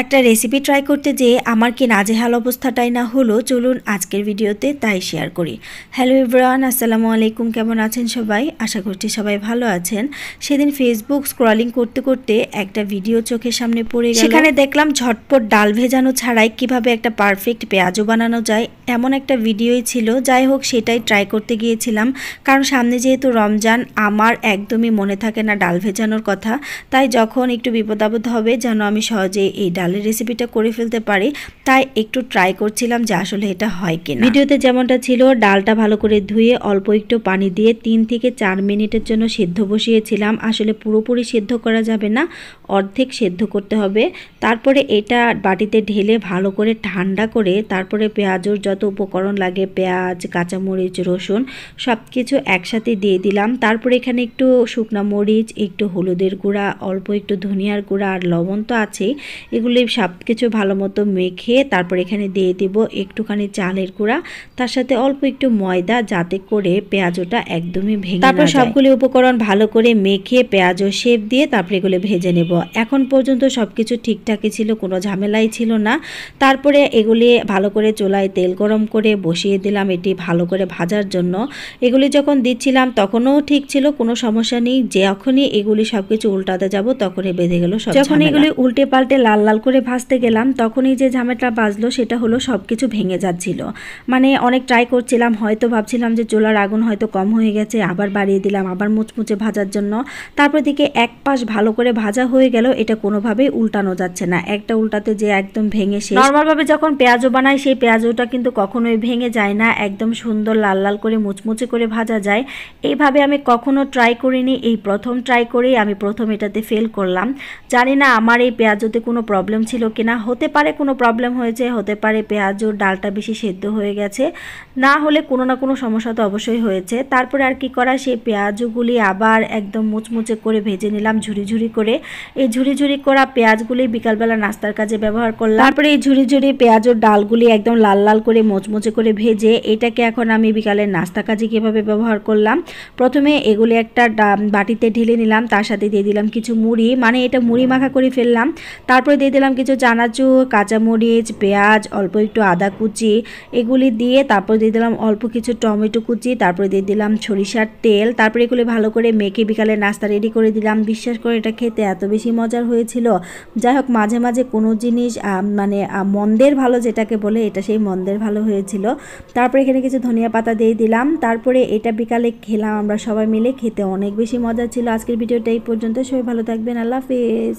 একটা recipe try করতে যেয়ে আমার কি নাজেহাল অবস্থাটাই না হলো, চলুন আজকের ভিডিওতে তাই শেয়ার করি। হ্যালো এভরিওয়ান, আসসালামু আলাইকুম। কেমন আছেন সবাই? আশা করছি সবাই ভালো আছেন। সেদিন ফেসবুক স্ক্রলিং করতে করতে একটা ভিডিও চোখের সামনে পড়ে গেল। সেখানে দেখলাম ঝটপট ডাল ভেজানো ছাড়াই কিভাবে একটা পারফেক্ট পেঁয়াজও বানানো যায়, এমন একটা ভিডিওই ছিল। যাই হোক, সেটাই ট্রাই করতে গিয়েছিলাম, কারণ সামনে যেহেতু রমজান, আমার একদমই মনে থাকে না ডাল ভেজানোর কথা। তাই যখন একটু বিপদ আপদ হবে যেন আমি সহজে এই ডালের রেসিপিটা করে ফেলতে পারি, তাই একটু ট্রাই করছিলাম যে আসলে এটা হয় কিনা। ভিডিওতে যেমনটা ছিল, ডালটা ভালো করে ধুয়ে অল্প একটু পানি দিয়ে 3 থেকে 4 মিনিটের জন্য সিদ্ধ বসিয়েছিলাম। আসলে পুরোপুরি সিদ্ধ করা যাবে না, অর্ধেক সিদ্ধ করতে হবে। তারপরে এটা বাটিতে ঢেলে ভালো করে ঠান্ডা করে তারপরে পেঁয়াজের যত উপকরণ লাগে, পেঁয়াজ, কাঁচামরিচ, রসুন সব কিছু একসাথে দিয়ে দিলাম। তারপরে এখানে একটু শুকনা মরিচ, একটু হলুদের গুঁড়া, অল্প একটু ধনিয়ার গুঁড়া আর লবণ তো আছেই, এগুলি সব কিছু ভালো মতো মেখে তারপর এখানে দিয়ে দিব একটুখানি চালের গুঁড়া, তার সাথে অল্প একটু ময়দা, যাতে করে পেঁয়াজটা একদমই ভেঙে না যায়। তারপর সবগুলি উপকরণ ভালো করে মেখে পেঁয়াজও শেপ দিয়ে তারপরে এগুলো ভেজে নেব। এখন পর্যন্ত সব কিছু ঠিকঠাকই ছিল, কোনো ঝামেলাই ছিল না। তারপরে এগুলি ভালো করে চুলায় তেল গরম করে বসিয়ে দিলাম এটি ভালো করে ভাজার জন্য। এগুলি যখন দিচ্ছিলাম তখনও ঠিক ছিল, কোনো সমস্যা নেই। যখনই এগুলি সব কিছু উল্টাতে যাব তখনই বেঁধে গেল সব। যখন এগুলি উল্টে পাল্টে লাল লাল করে ভাজতে গেলাম, তখনই যে ঝামেলাটা বাজলো সেটা হলো সব কিছু ভেঙে যাচ্ছিল। মানে অনেক ট্রাই করছিলাম, হয়তো ভাবছিলাম যে চুলার আগুন হয়তো কম হয়ে গেছে, আবার বাড়িয়ে দিলাম আবার মুচমুচে ভাজার জন্য। তারপর দিকে এক পাশ ভালো করে ভাজা হয়ে গেল, এটা কোনোভাবেই উল্টানো যাচ্ছে না, একটা উল্টাতে যে একদম ভেঙে শেষ। নর্মালভাবে যখন পেঁয়াজও বানাই, সেই পেঁয়াজটা কিন্তু কখনোই ভেঙে যায় না, একদম সুন্দর লাল লাল করে মুচমুচে করে ভাজা যায়। এইভাবে আমি কখনো ট্রাই করিনি, এই প্রথম ট্রাই করেই আমি প্রথম এটাতে ফেল করলাম। জানি না আমার এই পেঁয়াজতে কোনো প্রবলেম ছিল কিনা, হতে পারে কোনো প্রবলেম হয়েছে, হতে পারে পেঁয়াজের ডালটা বেশি সেদ্ধ হয়ে গেছে, না হলে কোনো না কোনো সমস্যা তো অবশ্যই হয়েছে। তারপরে আর কি করা, সেই পেঁয়াজগুলি আবার একদম মুচমুচে করে ভেজে নিলাম ঝুরি ঝুরি করে। এই ঝুরি ঝুরি করা পেঁয়াজগুলি বিকালবেলা নাস্তার কাজে ব্যবহার করলাম। তারপরে এই ঝুরি ঝুরি পেঁয়াজের ডালগুলি একদম লাল লাল করে মুচমুচে করে ভেজে এটাকে এখন আমি বিকালের নাস্তা কাজে কীভাবে ব্যবহার করলাম, প্রথমে এগুলি একটা বাটিতে ঢেলে নিলাম, তার সাথে দিয়ে দিলাম কিছু মুড়ি, মানে এটা মুড়ি মাখা করে ফেললাম। তারপরে দিয়ে দিলাম কিছু চানাচুর, কাঁচামরিচ, পেঁয়াজ, অল্প একটু আদা কুচি, এগুলি দিয়ে তারপর দিয়ে দিলাম অল্প কিছু টমেটো কুচি, তারপরে দিয়ে দিলাম সরিষার তেল। তারপরে এগুলি ভালো করে মেখে বিকালে নাস্তা রেডি করে দিলাম। বিশ্বাস করে এটা খেতে এত বেশি মজার হয়েছিল। যাই হোক, মাঝে মাঝে কোনো জিনিস মানে মন্দের ভালো যেটাকে বলে, এটা সেই মন্দের ভালো হয়েছিল। তারপরে এখানে কিছু ধনিয়া পাতা দিয়ে দিলাম। তারপরে এটা বিকালে খেলাম আমরা সবাই মিলে, খেতে অনেক বেশি মজা ছিল। আজকের ভিডিওটা এই পর্যন্ত, সবাই ভালো থাকবেন, আল্লাহ হাফেজ।